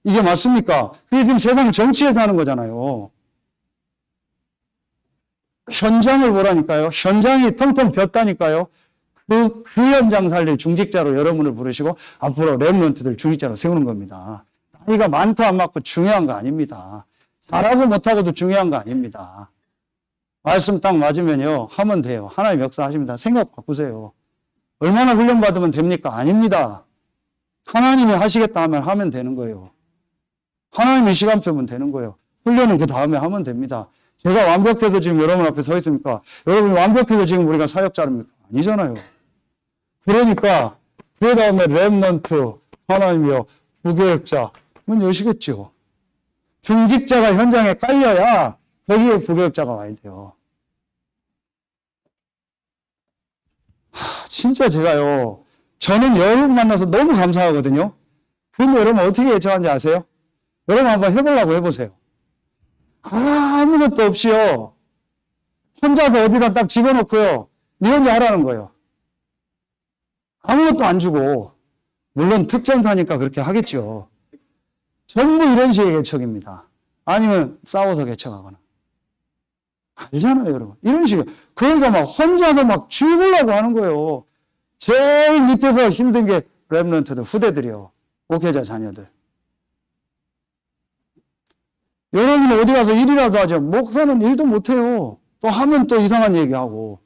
Speaker 1: 이게 맞습니까? 그게 지금 세상 정치에서 하는 거잖아요. 현장을 보라니까요. 현장이 텅텅 비었다니까요. 그 현장 살릴 중직자로 여러분을 부르시고 앞으로 랩런트들 중직자로 세우는 겁니다. 나이가 많고 안 많고 중요한 거 아닙니다. 잘하고 못하고도 중요한 거 아닙니다. 말씀 딱 맞으면요. 하면 돼요. 하나님 역사하십니다. 생각 바꾸세요. 얼마나 훈련받으면 됩니까? 아닙니다. 하나님이 하시겠다 하면 되는 거예요. 하나님이 시간표면 되는 거예요. 훈련은 그 다음에 하면 됩니다. 제가 완벽해서 지금 여러분 앞에 서 있습니까? 여러분이 완벽해서 지금 우리가 사역자입니까? 아니잖아요. 그러니까 그 다음에 랩런트, 하나님이요, 부교역자 문 여시겠죠. 중직자가 현장에 깔려야 거기에 부교역자가 와야 돼요. 진짜 제가요, 저는 여러분 만나서 너무 감사하거든요. 그런데 여러분 어떻게 예측하는지 아세요? 여러분 한번 해보려고 해보세요. 아무것도 없이요. 혼자서 어디다 딱 집어넣고요. 네 혼자 하라는 거예요. 아무것도 안 주고, 물론 특전사니까 그렇게 하겠죠. 전부 이런 식의 개척입니다. 아니면 싸워서 개척하거나. 알잖아요, 여러분. 이런 식의. 그러니까 막 혼자서 막 죽으려고 하는 거예요. 제일 밑에서 힘든 게 렘넌트들, 후대들이요. 목회자 자녀들. 여러분이 어디 가서 일이라도 하죠. 목사는 일도 못해요. 또 하면 또 이상한 얘기하고.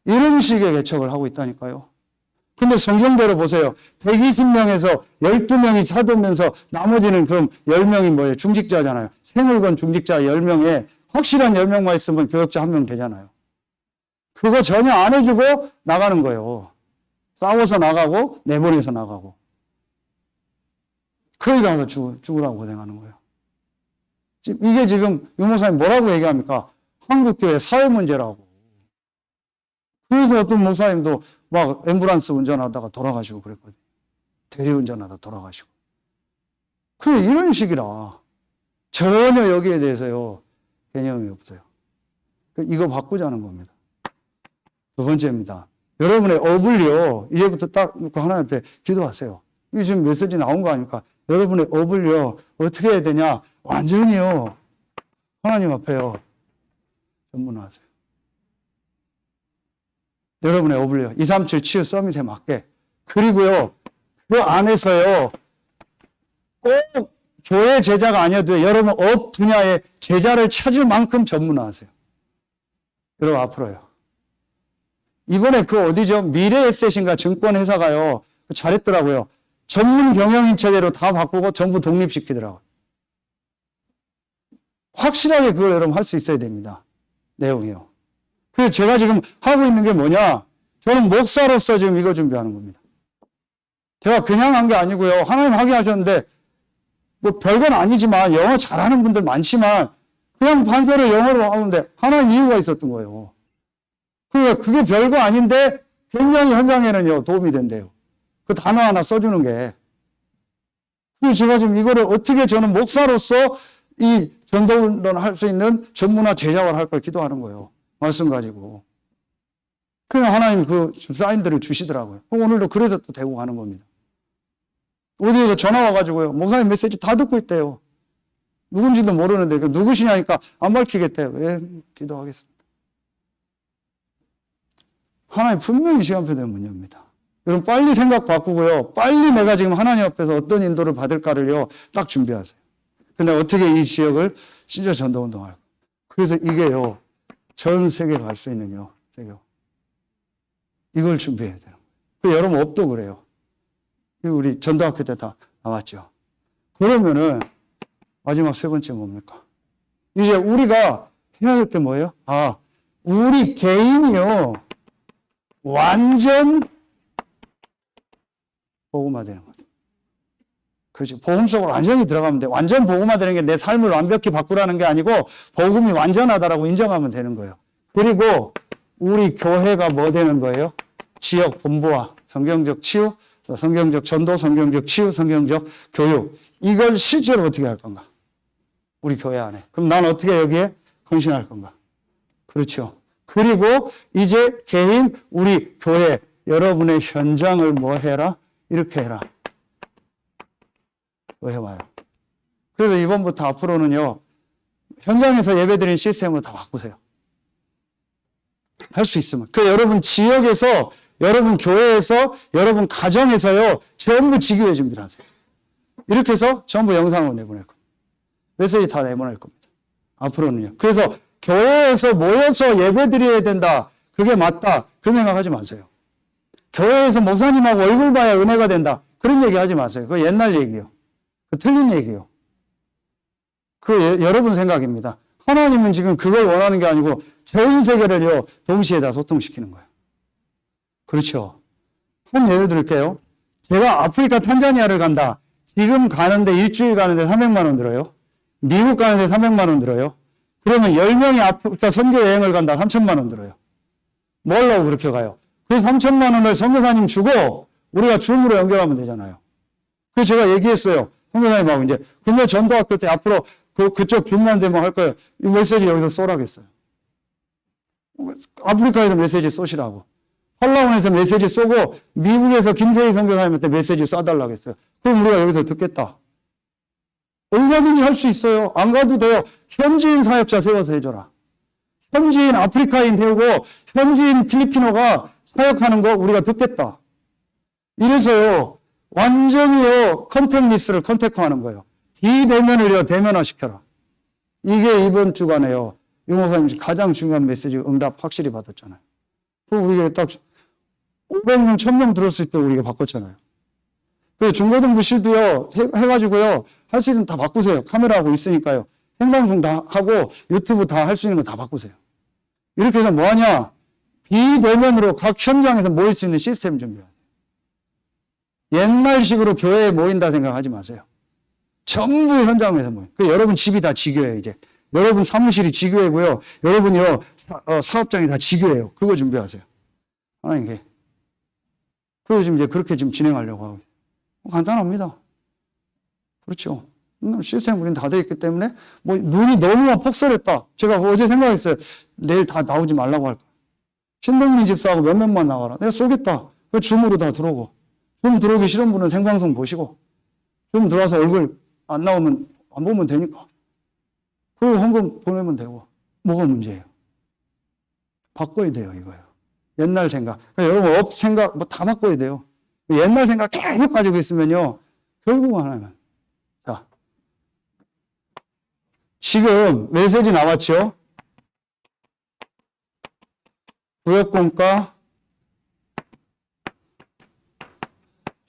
Speaker 1: 이런 식의 개척을 하고 있다니까요. 근데 성경대로 보세요. 120명에서 12명이 차도면서 나머지는 그럼 10명이 뭐예요? 중직자잖아요. 생을 건 중직자 10명에 확실한 10명만 있으면 교역자 1명 되잖아요. 그거 전혀 안 해주고 나가는 거예요. 싸워서 나가고 내보내서 나가고. 그러다 가서 죽으라고 고생하는 거예요. 이게 지금 유 목사님 뭐라고 얘기합니까? 한국교회 사회 문제라고. 그래서 어떤 목사님도 막 앰뷸런스 운전하다가 돌아가시고 그랬거든요. 대리운전하다 돌아가시고. 그래, 이런 식이라. 전혀 여기에 대해서요, 개념이 없어요. 이거 바꾸자는 겁니다. 두 번째입니다. 여러분의 업을요, 이제부터 딱 놓고 하나님 앞에 기도하세요. 이게 지금 메시지 나온 거 아닙니까? 여러분의 업을요, 어떻게 해야 되냐? 완전히요, 하나님 앞에요, 전문화하세요. 여러분의 업을요, 237 치유 서밋에 맞게. 그리고요, 그 안에서요, 꼭 교회 제자가 아니어도 여러분 업 분야의 제자를 찾을 만큼 전문화하세요. 여러분 앞으로요. 이번에 그 어디죠? 미래에셋인가 증권회사가요, 잘했더라고요. 전문 경영인 체제로 다 바꾸고 전부 독립시키더라고요. 확실하게 그걸 여러분 할 수 있어야 됩니다. 내용이요. 그래서 제가 지금 하고 있는 게 뭐냐? 저는 목사로서 지금 이거 준비하는 겁니다. 제가 그냥 한 게 아니고요. 하나님 하게 하셨는데, 뭐 별건 아니지만, 영어 잘하는 분들 많지만, 그냥 판사를 영어로 하는데, 하나님 이유가 있었던 거예요. 그러니까 그게 별거 아닌데, 굉장히 현장에는요, 도움이 된대요. 그 단어 하나 써주는 게. 그리고 제가 지금 이거를 어떻게 저는 목사로서 이 전도운동 할 수 있는 전문화 제작을 할 걸 기도하는 거예요. 말씀 가지고. 그냥 하나님 그 사인들을 주시더라고요. 오늘도 그래서 또 대고 가는 겁니다. 어디에서 전화 와가지고요. 목사님 메시지 다 듣고 있대요. 누군지도 모르는데 누구시냐니까 안 밝히겠대요. 예, 기도하겠습니다. 하나님 분명히 시간표 되는 문제입니다. 여러분 빨리 생각 바꾸고요. 빨리 내가 지금 하나님 앞에서 어떤 인도를 받을까를요. 딱 준비하세요. 근데 어떻게 이 지역을 진짜 전도운동할까. 그래서 이게요. 전 세계 갈 수 있는요. 세계. 이걸 준비해야 돼요. 여러분 업도 그래요. 우리 전도학교 때 다 나왔죠. 그러면은 마지막 세 번째 뭡니까? 이제 우리가 해야 될 게 뭐예요? 아, 우리 개인이요. 완전 복음화되는 거죠. 그렇지. 복음 속으로 완전히 들어가면 돼. 완전 복음화되는 게 내 삶을 완벽히 바꾸라는 게 아니고 복음이 완전하다라고 인정하면 되는 거예요. 그리고 우리 교회가 뭐 되는 거예요? 지역 본부와 성경적 치유, 성경적 전도, 성경적 치유, 성경적 교육. 이걸 실제로 어떻게 할 건가? 우리 교회 안에. 그럼 난 어떻게 여기에 헌신할 건가? 그렇죠. 그리고 이제 개인 우리 교회 여러분의 현장을 뭐 해라? 이렇게 해라. 뭐 해봐요. 그래서 이번부터 앞으로는요. 현장에서 예배드리는 시스템으로 다 바꾸세요. 할 수 있으면. 그 여러분 지역에서, 여러분 교회에서, 여러분 가정에서요. 전부 지교회 준비를 하세요. 이렇게 해서 전부 영상으로 내보낼 겁니다. 메시지 다 내보낼 겁니다. 앞으로는요. 그래서 교회에서 모여서 예배드려야 된다. 그게 맞다. 그런 생각하지 마세요. 교회에서 목사님하고 얼굴 봐야 은혜가 된다. 그런 얘기 하지 마세요. 그거 옛날 얘기요. 그 틀린 얘기요. 그 여러분 생각입니다. 하나님은 지금 그걸 원하는 게 아니고 전 세계를요 동시에 다 소통시키는 거예요. 그렇죠. 한 예를 들을게요. 제가 아프리카 탄자니아를 간다. 지금 가는데 일주일 가는데 300만 원 들어요. 미국 가는데 300만 원 들어요. 그러면 10명이 아프리카 선교 여행을 간다. 3천만 원 들어요. 뭘로 그렇게 가요? 그 3천만 원을 선교사님 주고 우리가 줌으로 연결하면 되잖아요. 그래서 제가 얘기했어요. 선교사님하고 이제 금요 전도학교 때 앞으로 그쪽 줌만 되면 할 거예요. 이 메시지 여기서 쏘라겠어요. 아프리카에도 메시지 쏘시라고. 헐라운에서 메시지 쏘고 미국에서 김세희 선교사님한테 메시지 쏴달라고 했어요. 그럼 우리가 여기서 듣겠다. 얼마든지 할 수 있어요. 안 가도 돼요. 현지인 사역자 세워서 해줘라. 현지인 아프리카인 태우고 현지인 필리핀어가 사역하는 거 우리가 듣겠다. 이래서요. 완전히요. 컨택리스를 컨택화하는 거예요. 비대면을요. 대면화시켜라. 이게 이번 주간에요. 유 목사님 가장 중요한 메시지 응답 확실히 받았잖아요. 그럼 우리가 딱 500명, 1000명 들을 수 있도록 우리가 바꿨잖아요. 그래서 중고등부실도요, 해가지고요, 할 수 있으면 다 바꾸세요. 카메라하고 있으니까요. 생방송 다 하고 유튜브 다 할 수 있는 거 다 바꾸세요. 이렇게 해서 뭐 하냐? 비대면으로 각 현장에서 모일 수 있는 시스템 준비해야 돼요. 옛날식으로 교회에 모인다 생각하지 마세요. 전부 현장에서 모여요. 여러분 집이 다 지교예요, 이제. 여러분 사무실이 지교회고요. 여러분이요, 사업장이 다 지교예요. 그거 준비하세요. 하나님께. 그래서 지금 이제 그렇게 지금 진행하려고 하고. 간단합니다. 그렇죠. 시스템 우리는 다 되어 있기 때문에, 뭐, 눈이 너무 폭설했다. 제가 어제 생각했어요. 내일 다 나오지 말라고 할까. 신동민 집사하고 몇 명만 나와라. 내가 쏘겠다. 그 줌으로 다 들어오고. 줌 들어오기 싫은 분은 생방송 보시고. 줌 들어와서 얼굴 안 나오면, 안 보면 되니까. 그리고 헌금 보내면 되고. 뭐가 문제예요? 바꿔야 돼요, 이거요. 옛날 생각. 여러분, 업 생각, 뭐 다 바꿔야 돼요. 옛날 생각 계속 가지고 있으면요. 결국은 하나만. 자. 지금 메시지 나왔죠? 구역공과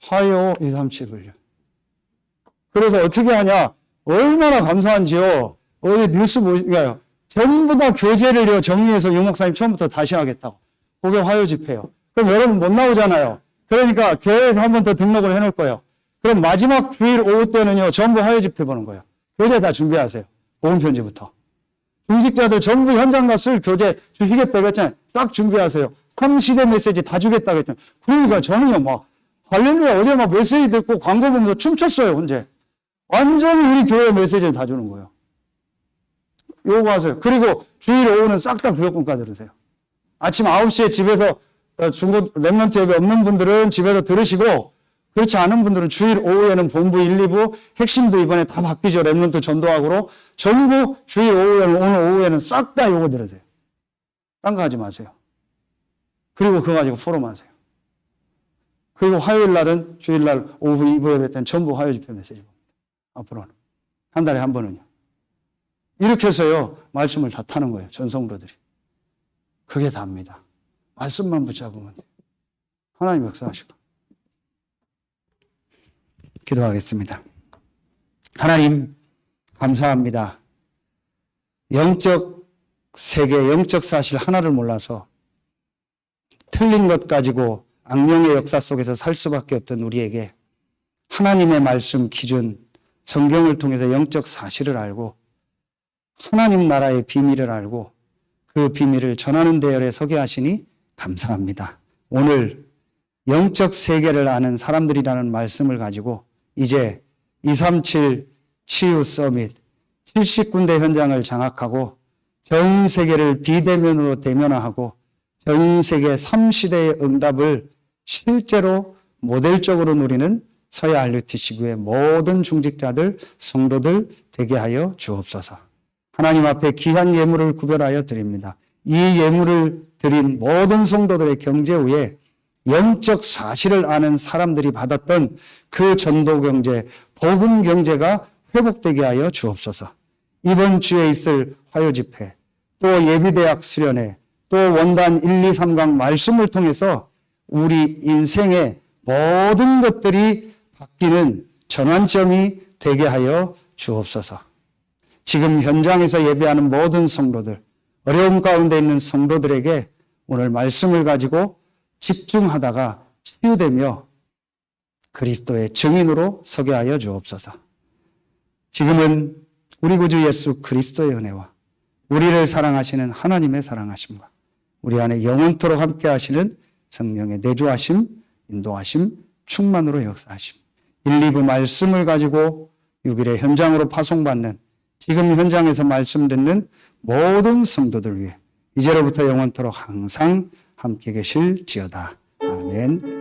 Speaker 1: 화요 2, 3, 7을. 그래서 어떻게 하냐? 얼마나 감사한지요. 어제 뉴스 보니까요. 전부 다 교재를요, 정리해서 유 목사님 처음부터 다시 하겠다고. 그게 화요 집회요. 그럼 여러분 못 나오잖아요. 그러니까 교회에서 한 번 더 등록을 해놓을 거예요. 그럼 마지막 주일 오후 때는요, 전부 화요 집회 보는 거예요. 교재 다 준비하세요. 보험 편지부터. 중직자들 전부 현장 갔을 교재 주시겠다고 했잖아요. 싹 준비하세요. 3시대 메시지 다 주겠다고 했잖아요. 그러니까 저는요, 막, 할렐루야, 어제 막 메시지 듣고 광고 보면서 춤췄어요, 혼자. 완전히 우리 교회 메시지를 다 주는 거예요. 요거 하세요. 그리고 주일 오후는 싹 다 구역공과 들으세요. 아침 9시에 집에서 중고 랩런트 예배 없는 분들은 집에서 들으시고, 그렇지 않은 분들은 주일 오후에는 본부 1, 2부 핵심도 이번에 다 바뀌죠. 랩런트 전도학으로. 전부 주일 오후에는, 오늘 오후에는 싹 다 요거 들으세요. 딴 거 하지 마세요. 그리고 그거 가지고 포럼 하세요. 그리고 화요일 날은 주일날 오후 2부 예배 때는 전부 화요 집회 메시지 봅니다. 앞으로는. 한 달에 한 번은요. 이렇게 해서요, 말씀을 다 타는 거예요. 전성도들이. 그게 답니다. 말씀만 붙잡으면 돼요. 하나님 역사하시고. 기도하겠습니다. 하나님, 감사합니다. 영적 세계, 영적 사실 하나를 몰라서 틀린 것 가지고 악령의 역사 속에서 살 수밖에 없던 우리에게 하나님의 말씀 기준, 성경을 통해서 영적 사실을 알고 하나님 나라의 비밀을 알고 그 비밀을 전하는 대열에 서게 하시니 감사합니다. 오늘 영적 세계를 아는 사람들이라는 말씀을 가지고 이제 237 치유 서밋 70군데 현장을 장악하고 전 세계를 비대면으로 대면화하고 전 세계 3시대의 응답을 실제로 모델적으로 누리는 서해 RUTC구의 모든 중직자들, 성도들 되게 하여 주옵소서. 하나님 앞에 귀한 예물을 구별하여 드립니다. 이 예물을 드린 모든 성도들의 경제 후에 영적 사실을 아는 사람들이 받았던 그 전도 경제, 복음 경제가 회복되게 하여 주옵소서. 이번 주에 있을 화요 집회, 또 예비대학 수련회, 또 원단 1, 2, 3강 말씀을 통해서 우리 인생의 모든 것들이 바뀌는 전환점이 되게 하여 주옵소서. 지금 현장에서 예배하는 모든 성도들, 어려움 가운데 있는 성도들에게 오늘 말씀을 가지고 집중하다가 치유되며 그리스도의 증인으로 서게 하여 주옵소서. 지금은 우리 구주 예수 그리스도의 은혜와 우리를 사랑하시는 하나님의 사랑하심과 우리 안에 영원토록 함께 하시는 성령의 내주하심, 인도하심, 충만으로 역사하심. 1, 2부 말씀을 가지고 6일의 현장으로 파송받는 지금 현장에서 말씀 듣는 모든 성도들 위해 이제로부터 영원토록 항상 함께 계실지어다. 아멘.